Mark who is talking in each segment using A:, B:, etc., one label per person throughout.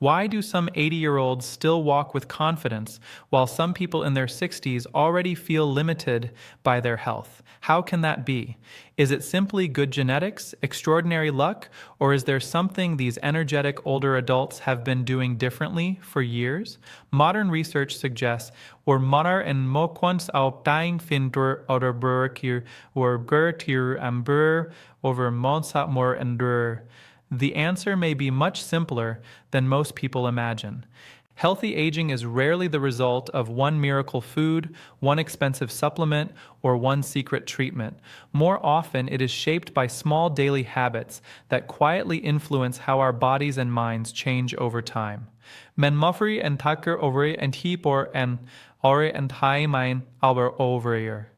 A: Why do some 80-year-olds still walk with confidence, while some people in their 60s already feel limited by their health? How can that be? Is it simply good genetics, extraordinary luck, or is there something these energetic older adults have been doing differently for years? Modern research suggests or manar en moquans au dying findur oder burkir or gertir ambur over monsatmor endur. The answer may be much simpler than most people imagine. Healthy aging is rarely the result of one miracle food, one expensive supplement, or one secret treatment. More often, it is shaped by small daily habits that quietly influence how our bodies and minds change over time. Men muffri en takker over en hipor en ore en mein aber over.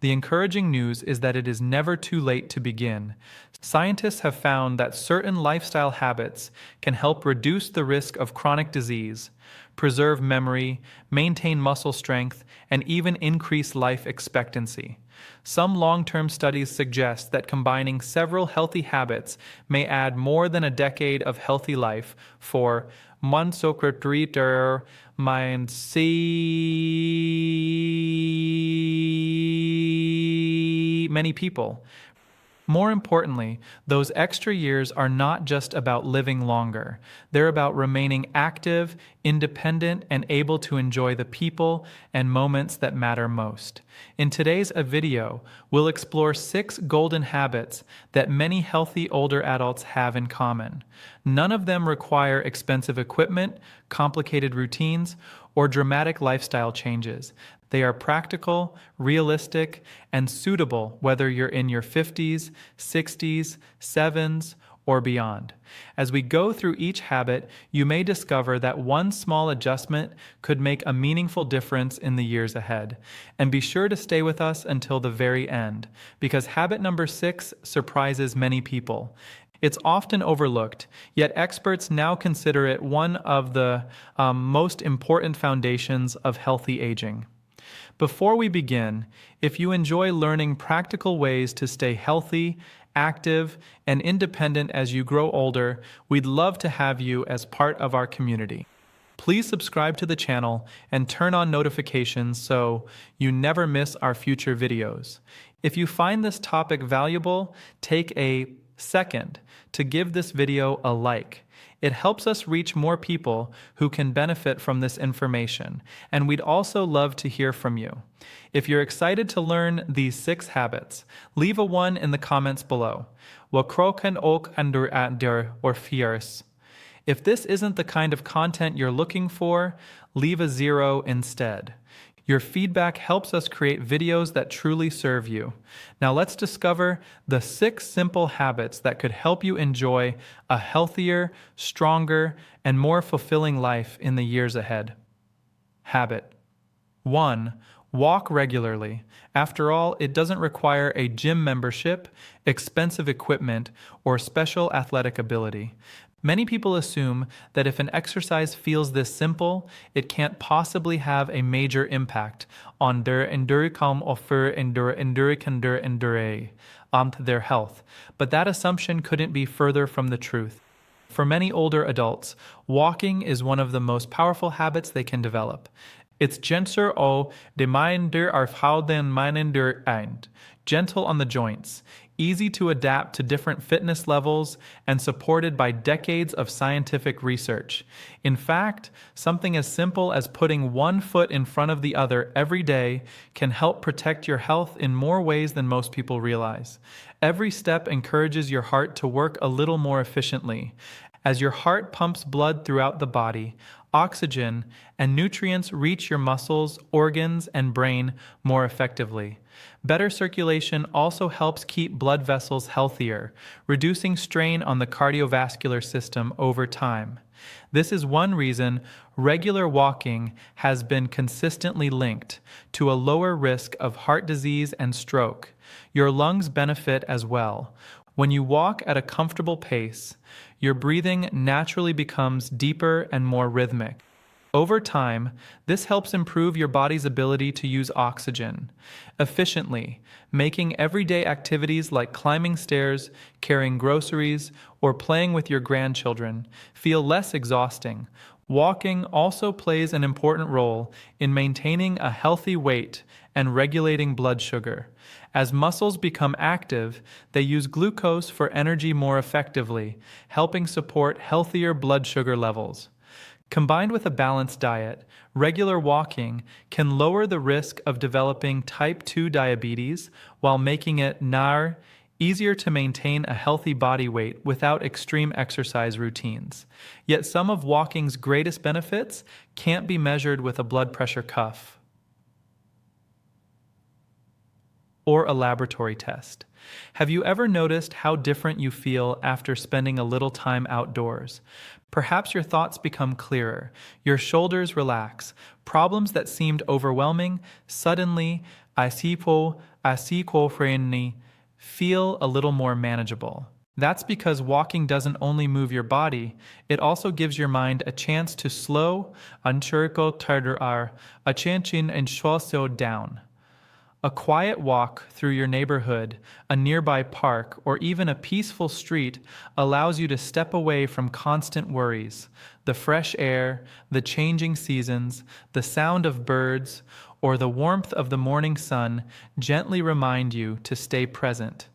A: The encouraging news is that it is never too late to begin. Scientists have found that certain lifestyle habits can help reduce the risk of chronic disease, preserve memory, maintain muscle strength, and even increase life expectancy. Some long-term studies suggest that combining several healthy habits may add more than a decade of healthy life for many people. More importantly, those extra years are not just about living longer. They're about remaining active, independent, and able to enjoy the people and moments that matter most. In today's video, we'll explore 6 golden habits that many healthy older adults have in common. None of them require expensive equipment, complicated routines, or dramatic lifestyle changes. They are practical, realistic, and suitable whether you're in your 50s, 60s, 7s, or beyond. As we go through each habit, you may discover that one small adjustment could make a meaningful difference in the years ahead. And be sure to stay with us until the very end, because habit number 6 surprises many people. It's often overlooked, yet experts now consider it one of the most important foundations of healthy aging. Before we begin, if you enjoy learning practical ways to stay healthy, active, and independent as you grow older, we'd love to have you as part of our community. Please subscribe to the channel and turn on notifications so you never miss our future videos. If you find this topic valuable, take a second to give this video a like. It helps us reach more people who can benefit from this information, and we'd also love to hear from you. If you're excited to learn these 6 habits, leave a 1 in the comments below. Wat kroken ook under or fierce. If this isn't the kind of content you're looking for, leave a 0 instead. Your feedback helps us create videos that truly serve you. Now let's discover the 6 simple habits that could help you enjoy a healthier, stronger, and more fulfilling life in the years ahead. Habit 1. Walk regularly. After all, it doesn't require a gym membership, expensive equipment, or special athletic ability. Many people assume that if an exercise feels this simple, it can't possibly have a major impact on their their health. But that assumption couldn't be further from the truth. For many older adults, walking is one of the most powerful habits they can develop. It's gentle o de minder arfhouden mininder eind, gentle on the joints, easy to adapt to different fitness levels, and supported by decades of scientific research. In fact, something as simple as putting one foot in front of the other every day can help protect your health in more ways than most people realize. Every step encourages your heart to work a little more efficiently. As your heart pumps blood throughout the body, oxygen and nutrients reach your muscles, organs, and brain more effectively. Better circulation also helps keep blood vessels healthier, reducing strain on the cardiovascular system over time. This is one reason regular walking has been consistently linked to a lower risk of heart disease and stroke. Your lungs benefit as well. When you walk at a comfortable pace, your breathing naturally becomes deeper and more rhythmic. Over time, this helps improve your body's ability to use oxygen efficiently, making everyday activities like climbing stairs, carrying groceries, or playing with your grandchildren feel less exhausting. Walking also plays an important role in maintaining a healthy weight and regulating blood sugar. As muscles become active, they use glucose for energy more effectively, helping support healthier blood sugar levels. Combined with a balanced diet, regular walking can lower the risk of developing type 2 diabetes while making it easier to maintain a healthy body weight without extreme exercise routines. Yet some of walking's greatest benefits can't be measured with a blood pressure cuff or a laboratory test. Have you ever noticed how different you feel after spending a little time outdoors? Perhaps your thoughts become clearer, your shoulders relax, problems that seemed overwhelming suddenly feel a little more manageable. That's because walking doesn't only move your body, it also gives your mind a chance to slow down. A quiet walk through your neighborhood, a nearby park, or even a peaceful street allows you to step away from constant worries. The fresh air, the changing seasons, the sound of birds, or the warmth of the morning sun gently remind you to stay present.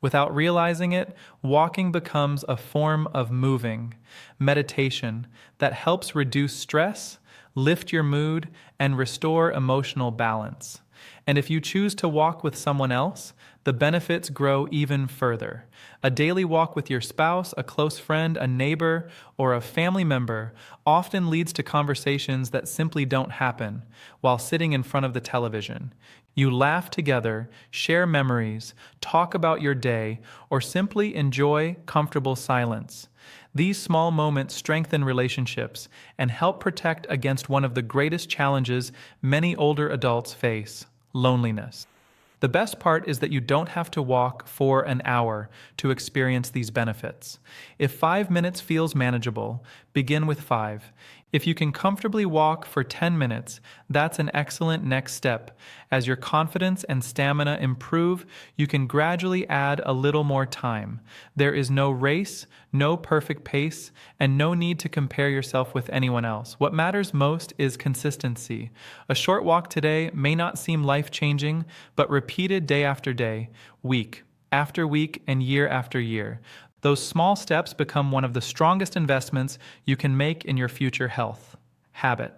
A: Without realizing it, walking becomes a form of meditation, that helps reduce stress, lift your mood, and restore emotional balance. And if you choose to walk with someone else, the benefits grow even further. A daily walk with your spouse, a close friend, a neighbor, or a family member often leads to conversations that simply don't happen while sitting in front of the television. You laugh together, share memories, talk about your day, or simply enjoy comfortable silence. These small moments strengthen relationships and help protect against one of the greatest challenges many older adults face: loneliness. The best part is that you don't have to walk for an hour to experience these benefits. If 5 minutes feels manageable, begin with 5. If you can comfortably walk for 10 minutes, that's an excellent next step. As your confidence and stamina improve, you can gradually add a little more time. There is no race, no perfect pace, and no need to compare yourself with anyone else. What matters most is consistency. A short walk today may not seem life-changing, but repeated day after day, week after week, and year after year, those small steps become one of the strongest investments you can make in your future health. Habit.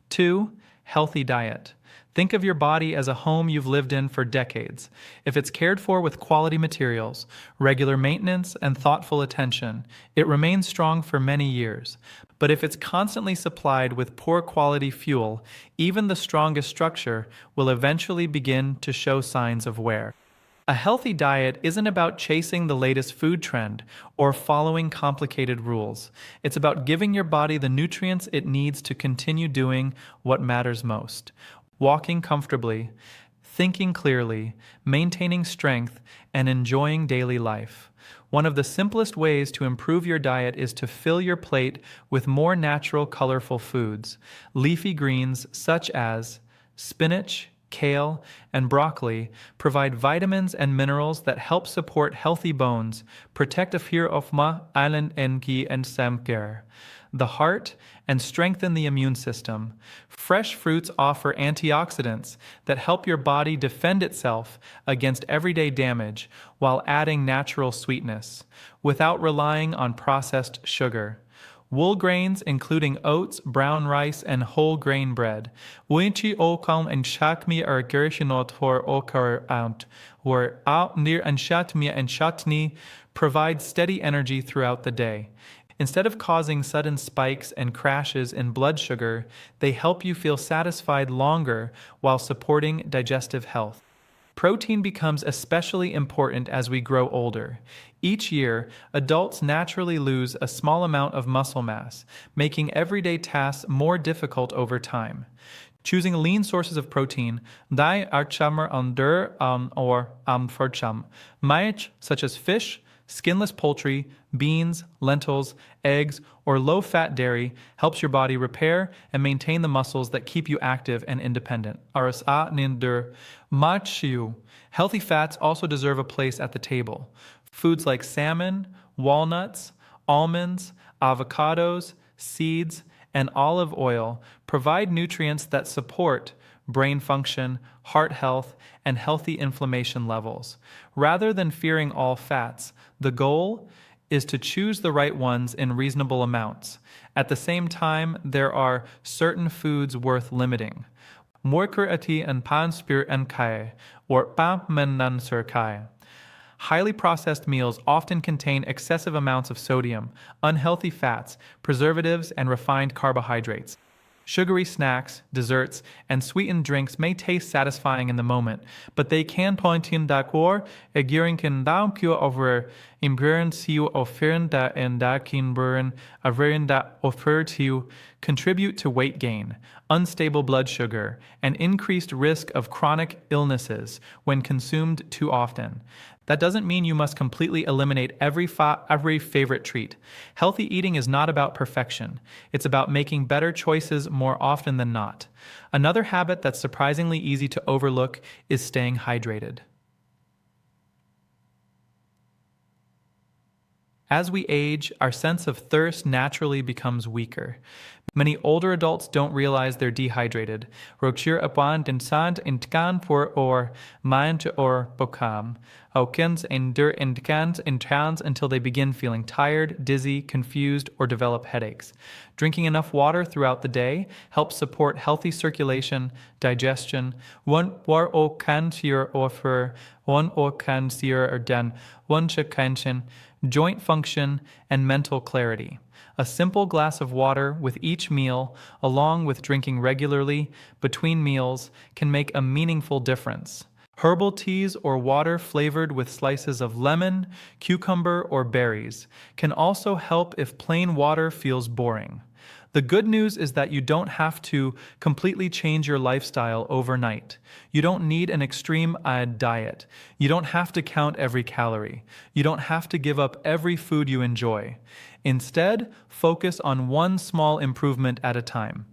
A: 2. Healthy diet. Think of your body as a home you've lived in for decades. If it's cared for with quality materials, regular maintenance, and thoughtful attention, it remains strong for many years. But if it's constantly supplied with poor quality fuel, even the strongest structure will eventually begin to show signs of wear. A healthy diet isn't about chasing the latest food trend or following complicated rules. It's about giving your body the nutrients it needs to continue doing what matters most: walking comfortably, thinking clearly, maintaining strength, and enjoying daily life. One of the simplest ways to improve your diet is to fill your plate with more natural, colorful foods. Leafy greens such as spinach, kale, and broccoli provide vitamins and minerals that help support healthy bones, protect the heart, and strengthen the immune system. Fresh fruits offer antioxidants that help your body defend itself against everyday damage while adding natural sweetness, without relying on processed sugar. Wool grains, including oats, brown rice, and whole grain bread. Winchi okam and shakmi are gerishinot for okar out, where out near and shatmi and shatni provide steady energy throughout the day. Instead of causing sudden spikes and crashes in blood sugar, they help you feel satisfied longer while supporting digestive health. Protein becomes especially important as we grow older. Each year, adults naturally lose a small amount of muscle mass, making everyday tasks more difficult over time. Choosing lean sources of protein, such as fish, Skinless poultry, beans, lentils, eggs, or low-fat dairy helps your body repair and maintain the muscles that keep you active and independent. RSA ninder machiu. Healthy fats also deserve a place at the table. Foods like salmon, walnuts, almonds, avocados, seeds, and olive oil provide nutrients that support brain function, heart health, and healthy inflammation levels. Rather than fearing all fats, the goal is to choose the right ones in reasonable amounts. At the same time, there are certain foods worth limiting. Moikur ati and pan spir and kai, or pam menan sur kai. Highly processed meals often contain excessive amounts of sodium, unhealthy fats, preservatives, and refined carbohydrates. Sugary snacks, desserts, and sweetened drinks may taste satisfying in the moment, but they can pointin d'accord egirinken daumkio over imburen siu offeren da en da kinburen averin da offertiu contribute to weight gain, unstable blood sugar, and increased risk of chronic illnesses when consumed too often. That doesn't mean you must completely eliminate every favorite treat. Healthy eating is not about perfection. It's about making better choices more often than not. Another habit that's surprisingly easy to overlook is staying hydrated. As we age, our sense of thirst naturally becomes weaker. Many older adults don't realize they're dehydrated. Rochir apan den sand intkan por or mind or bokam. Okens endur intkans intrans until they begin feeling tired, dizzy, confused, or develop headaches. Drinking enough water throughout the day helps support healthy circulation, digestion. One war o kan sir offer, one o kan sir or den, one chakanshin, joint function, and mental clarity. A simple glass of water with each meal, along with drinking regularly between meals, can make a meaningful difference. Herbal teas or water flavored with slices of lemon, cucumber, or berries can also help if plain water feels boring. The good news is that you don't have to completely change your lifestyle overnight. You don't need an extreme diet. You don't have to count every calorie. You don't have to give up every food you enjoy. Instead, focus on one small improvement at a time.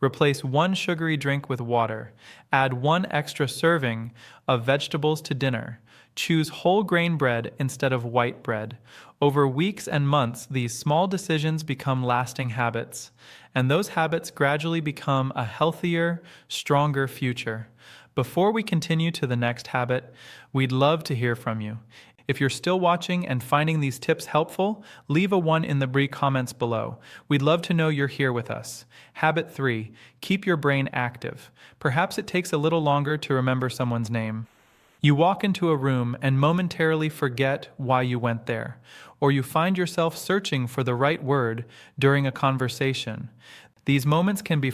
A: Replace one sugary drink with water. Add one extra serving of vegetables to dinner. Choose whole grain bread instead of white bread. Over weeks and months, these small decisions become lasting habits, and those habits gradually become a healthier, stronger future. Before we continue to the next habit, we'd love to hear from you. If you're still watching and finding these tips helpful, leave a 1 in the Brie comments below. We'd love to know you're here with us. Habit 3, keep your brain active. Perhaps it takes a little longer to remember someone's name. You walk into a room and momentarily forget why you went there, or you find yourself searching for the right word during a conversation. These moments can be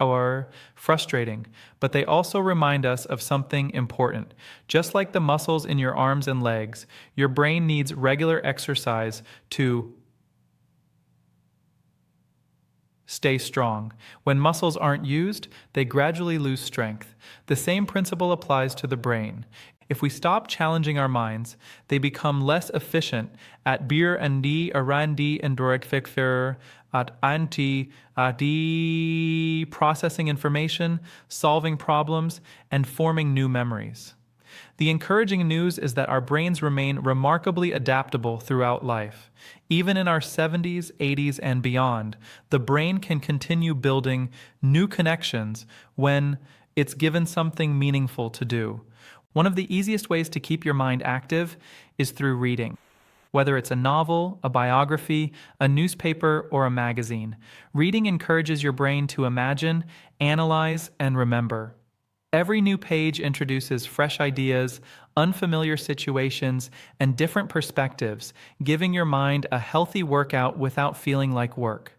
A: or frustrating, but they also remind us of something important. Just like the muscles in your arms and legs, your brain needs regular exercise to stay strong. When muscles aren't used, they gradually lose strength. The same principle applies to the brain. If we stop challenging our minds, they become less efficient at beer and d arandi and dorikfikfer at anti processing information, solving problems, and forming new memories. The encouraging news is that our brains remain remarkably adaptable throughout life. Even in our 70s, 80s, and beyond, the brain can continue building new connections when it's given something meaningful to do. One of the easiest ways to keep your mind active is through reading. Whether it's a novel, a biography, a newspaper, or a magazine, reading encourages your brain to imagine, analyze, and remember. Every new page introduces fresh ideas, unfamiliar situations, and different perspectives, giving your mind a healthy workout without feeling like work.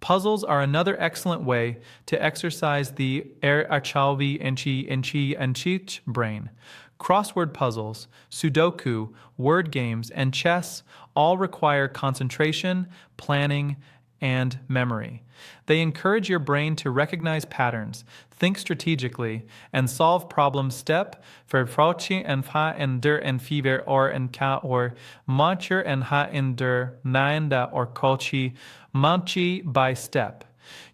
A: Puzzles are another excellent way to exercise the achalvi enchi brain. Crossword puzzles, Sudoku, word games, and chess all require concentration, planning, and memory. They encourage your brain to recognize patterns, think strategically, and solve problems step for approaching and ha ender and fever or and ka or mature and ha ender nanda or kochi manchi by step.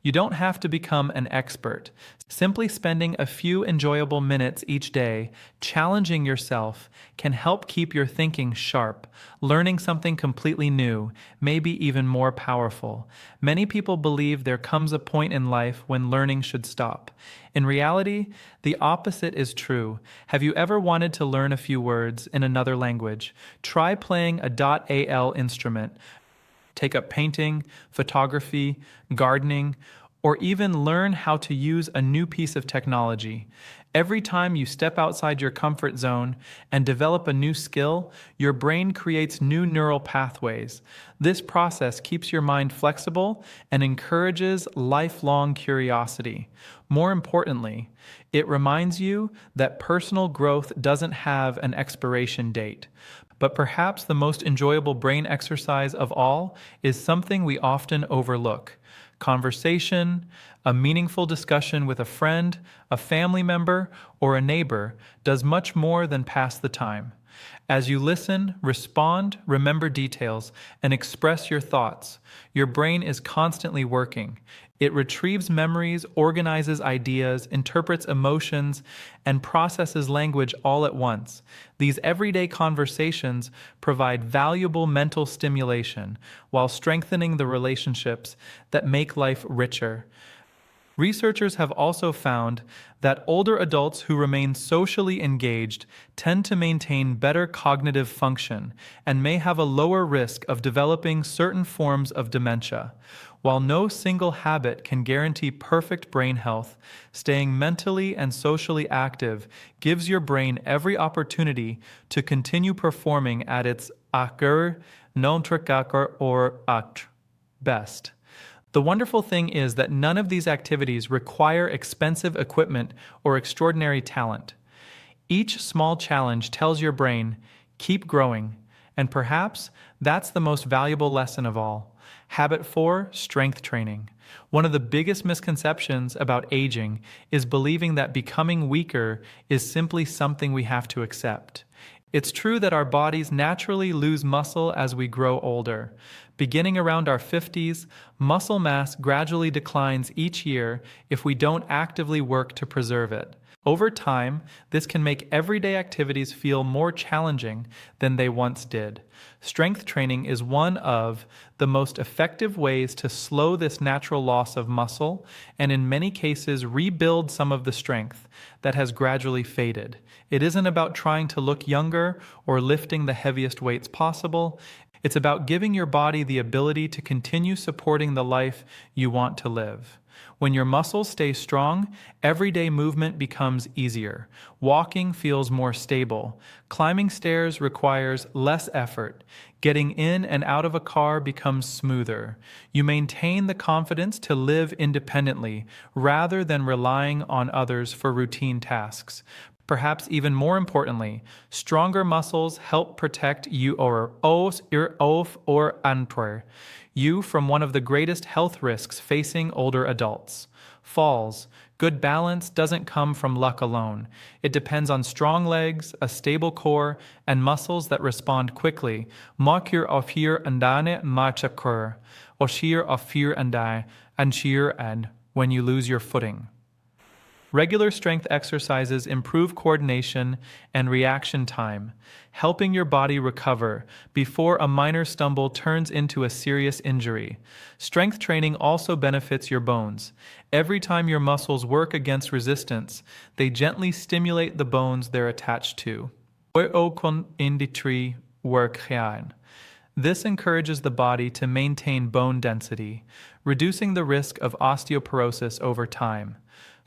A: You don't have to become an expert. Simply spending a few enjoyable minutes each day, challenging yourself, can help keep your thinking sharp, learning something completely new, maybe even more powerful. Many people believe there comes a point in life when learning should stop. In reality, the opposite is true. Have you ever wanted to learn a few words in another language? Try playing a .al instrument. Take up painting, photography, gardening, or even learn how to use a new piece of technology. Every time you step outside your comfort zone and develop a new skill, your brain creates new neural pathways. This process keeps your mind flexible and encourages lifelong curiosity. More importantly, it reminds you that personal growth doesn't have an expiration date. But perhaps the most enjoyable brain exercise of all is something we often overlook. Conversation, a meaningful discussion with a friend, a family member, or a neighbor does much more than pass the time. As you listen, respond, remember details, and express your thoughts, your brain is constantly working. It retrieves memories, organizes ideas, interprets emotions, and processes language all at once. These everyday conversations provide valuable mental stimulation while strengthening the relationships that make life richer. Researchers have also found that older adults who remain socially engaged tend to maintain better cognitive function and may have a lower risk of developing certain forms of dementia. While no single habit can guarantee perfect brain health, staying mentally and socially active gives your brain every opportunity to continue performing at its akar, non-trakakar, or akt best. The wonderful thing is that none of these activities require expensive equipment or extraordinary talent. Each small challenge tells your brain, keep growing, and perhaps that's the most valuable lesson of all. Habit 4, strength training. One of the biggest misconceptions about aging is believing that becoming weaker is simply something we have to accept. It's true that our bodies naturally lose muscle as we grow older. Beginning around our 50s, muscle mass gradually declines each year if we don't actively work to preserve it. Over time, this can make everyday activities feel more challenging than they once did. Strength training is one of the most effective ways to slow this natural loss of muscle and in many cases rebuild some of the strength that has gradually faded. It isn't about trying to look younger or lifting the heaviest weights possible. It's about giving your body the ability to continue supporting the life you want to live. When your muscles stay strong, everyday movement becomes easier. Walking feels more stable. Climbing stairs requires less effort. Getting in and out of a car becomes smoother. You maintain the confidence to live independently rather than relying on others for routine tasks. Perhaps even more importantly, stronger muscles help protect you or antwer you from one of the greatest health risks facing older adults. Falls. Good balance doesn't come from luck alone. It depends on strong legs, a stable core, and muscles that respond quickly. Makir ofir andane machakur, oshir ofir andai, and shir and when you lose your footing. Regular strength exercises improve coordination and reaction time, helping your body recover before a minor stumble turns into a serious injury. Strength training also benefits your bones. Every time your muscles work against resistance, they gently stimulate the bones they're attached to. This encourages the body to maintain bone density, reducing the risk of osteoporosis over time.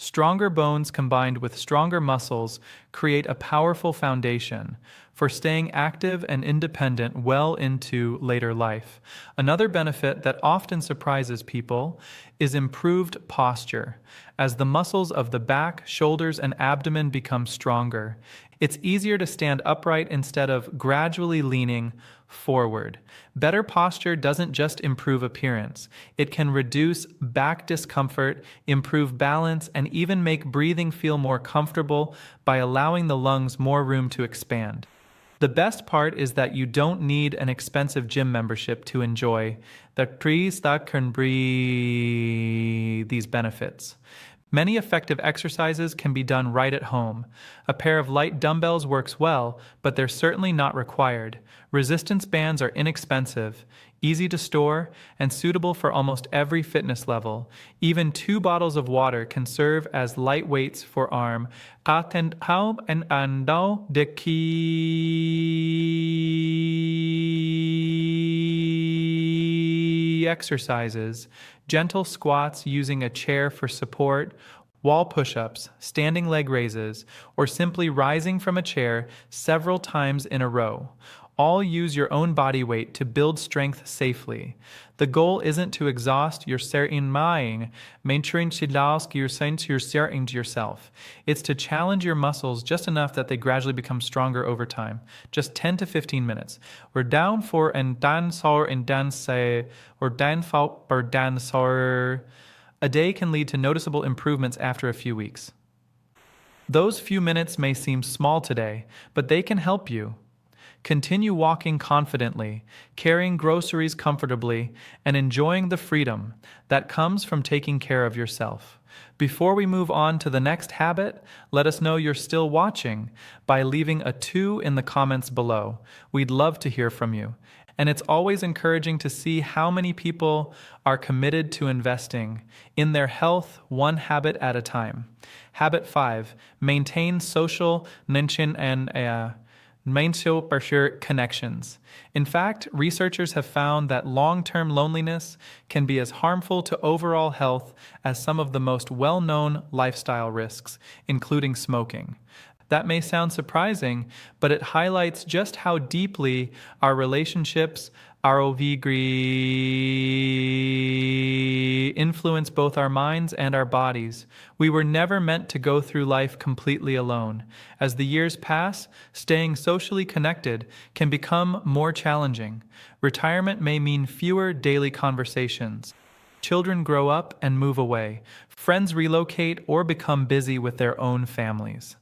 A: Stronger bones combined with stronger muscles create a powerful foundation. for staying active and independent well into later life. Another benefit that often surprises people is improved posture. As the muscles of the back, shoulders, and abdomen become stronger, it's easier to stand upright instead of gradually leaning forward. Better posture doesn't just improve appearance. It can reduce back discomfort, improve balance, and even make breathing feel more comfortable by allowing the lungs more room to expand. The best part is that you don't need an expensive gym membership to enjoy the trees that can breathe these benefits. Many effective exercises can be done right at home. A pair of light dumbbells works well, but they're certainly not required. Resistance bands are inexpensive, easy to store, and suitable for almost every fitness level. Even 2 bottles of water can serve as light weights for arm. Exercises, gentle squats using a chair for support, wall push-ups, standing leg raises, or simply rising from a chair several times in a row. All use your own body weight to build strength safely. The goal isn't to exhaust your certain mind, mentoring your certain to yourself. It's to challenge your muscles just enough that they gradually become stronger over time. Just 10 to 15 minutes. We're down for and dancer and dance or danfalt or dancer. A day can lead to noticeable improvements after a few weeks. Those few minutes may seem small today, but they can help you. Continue walking confidently, carrying groceries comfortably, and enjoying the freedom that comes from taking care of yourself. Before we move on to the next habit, let us know you're still watching by leaving a 2 in the comments below. We'd love to hear from you. And it's always encouraging to see how many people are committed to investing in their health one habit at a time. Habit 5, maintain social connections. In fact, researchers have found that long-term loneliness can be as harmful to overall health as some of the most well-known lifestyle risks, including smoking. That may sound surprising, but it highlights just how deeply our relationships, influence both our minds and our bodies. We were never meant to go through life completely alone. As the years pass, staying socially connected can become more challenging. Retirement may mean fewer daily conversations. Children grow up and move away. Friends relocate or become busy with their own families.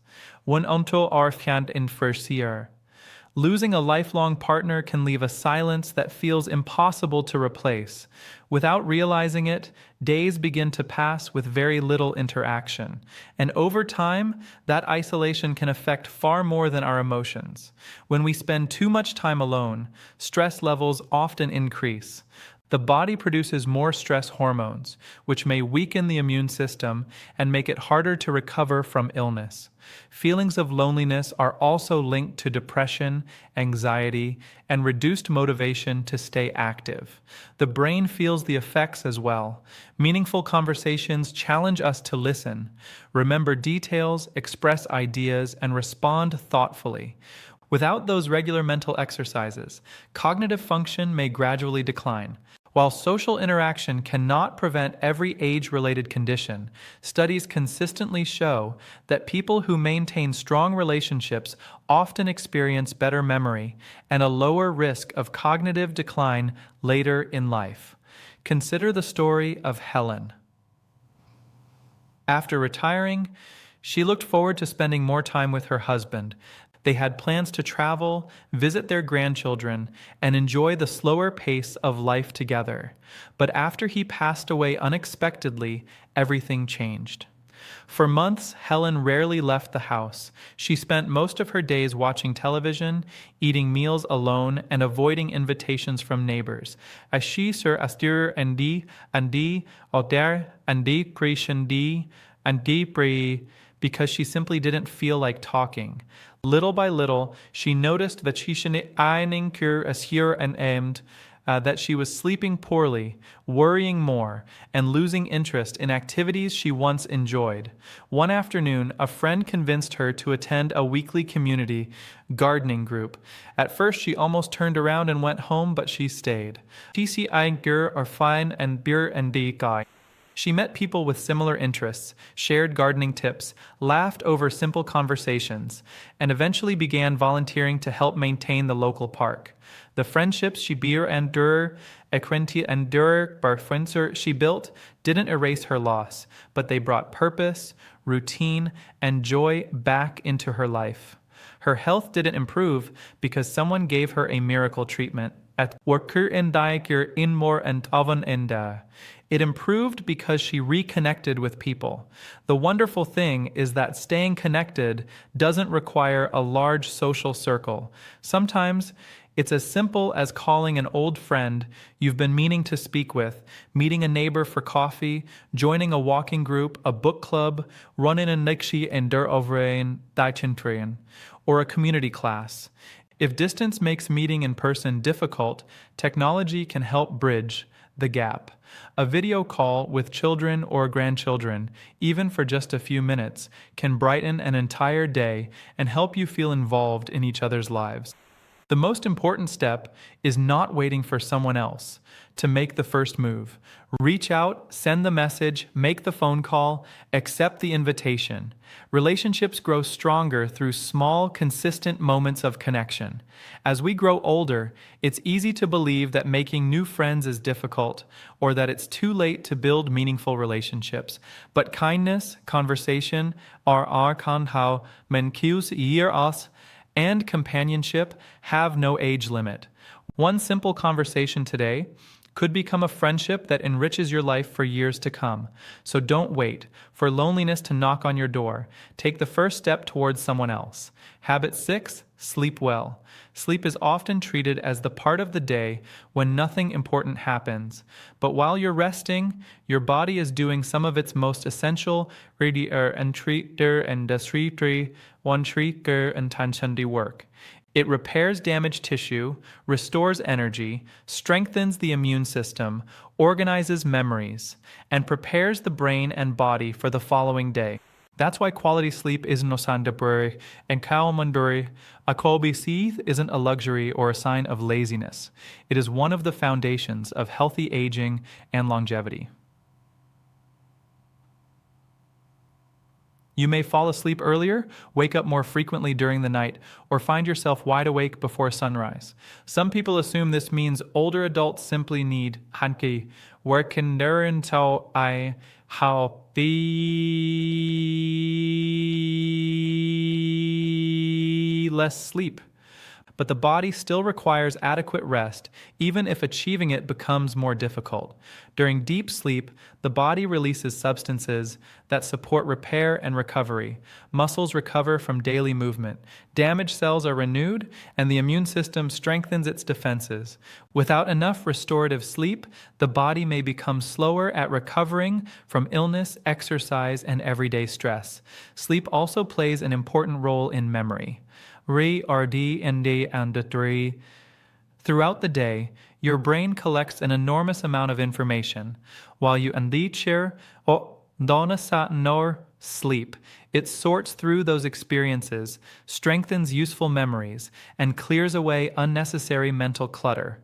A: Losing a lifelong partner can leave a silence that feels impossible to replace. Without realizing it, days begin to pass with very little interaction. And over time, that isolation can affect far more than our emotions. When we spend too much time alone, stress levels often increase. The body produces more stress hormones, which may weaken the immune system and make it harder to recover from illness. Feelings of loneliness are also linked to depression, anxiety, and reduced motivation to stay active. The brain feels the effects as well. Meaningful conversations challenge us to listen, remember details, express ideas, and respond thoughtfully. Without those regular mental exercises, cognitive function may gradually decline. While social interaction cannot prevent every age-related condition, studies consistently show that people who maintain strong relationships often experience better memory and a lower risk of cognitive decline later in life. Consider the story of Helen. After retiring, she looked forward to spending more time with her husband. They had plans to travel, visit their grandchildren, and enjoy the slower pace of life together. But after he passed away unexpectedly, everything changed. For months, Helen rarely left the house. She spent most of her days watching television, eating meals alone, and avoiding invitations from neighbors. Ashi sur astur andi oder andi krishandi andi pri, because she simply didn't feel like talking. Little by little, she noticed that she eining kur asur and aimed that she was sleeping poorly, worrying more, and losing interest in activities she once enjoyed. One afternoon, a friend convinced her to attend a weekly community gardening group. At first, she almost turned around and went home, but she stayed. TC Eiger or fine and beer and guy. She met people with similar interests, shared gardening tips, laughed over simple conversations, and eventually began volunteering to help maintain the local park. The friendships she beer and dur, equenti and dur barfenser she built didn't erase her loss, but they brought purpose, routine, and joy back into her life. Her health didn't improve because someone gave her a miracle treatment. At worker en diker in more and oven enda. It improved because she reconnected with people. The wonderful thing is that staying connected doesn't require a large social circle. Sometimes it's as simple as calling an old friend you've been meaning to speak with, meeting a neighbor for coffee, joining a walking group, a book club, running a nikshi en der overeen dichentrian, or a community class. If distance makes meeting in person difficult, technology can help bridge the gap. A video call with children or grandchildren, even for just a few minutes, can brighten an entire day and help you feel involved in each other's lives. The most important step is not waiting for someone else to make the first move. Reach out, send the message, make the phone call, accept the invitation. Relationships grow stronger through small, consistent moments of connection. As we grow older, it's easy to believe that making new friends is difficult or that it's too late to build meaningful relationships. But kindness, conversation, kan how men kius year us, and companionship have no age limit. One simple conversation today could become a friendship that enriches your life for years to come. So don't wait for loneliness to knock on your door. Take the first step towards someone else. Habit 6, sleep well. Sleep is often treated as the part of the day when nothing important happens. But while you're resting, your body is doing some of its most essential work. It repairs damaged tissue, restores energy, strengthens the immune system, organizes memories, and prepares the brain and body for the following day. That's why quality sleep isn't osandaburi and kaomanduri. A kobe seeth isn't a luxury or a sign of laziness. It is one of the foundations of healthy aging and longevity. You may fall asleep earlier, wake up more frequently during the night, or find yourself wide awake before sunrise. Some people assume this means older adults simply need hanki, where can tau I how be less sleep. But the body still requires adequate rest, even if achieving it becomes more difficult. During deep sleep, the body releases substances that support repair and recovery. Muscles recover from daily movement. Damaged cells are renewed, and the immune system strengthens its defenses. Without enough restorative sleep, the body may become slower at recovering from illness, exercise, and everyday stress. Sleep also plays an important role in memory. RD, ND, and 3. Throughout the day, your brain collects an enormous amount of information. While you andichir o donasat nor sleep, it sorts through those experiences, strengthens useful memories, and clears away unnecessary mental clutter.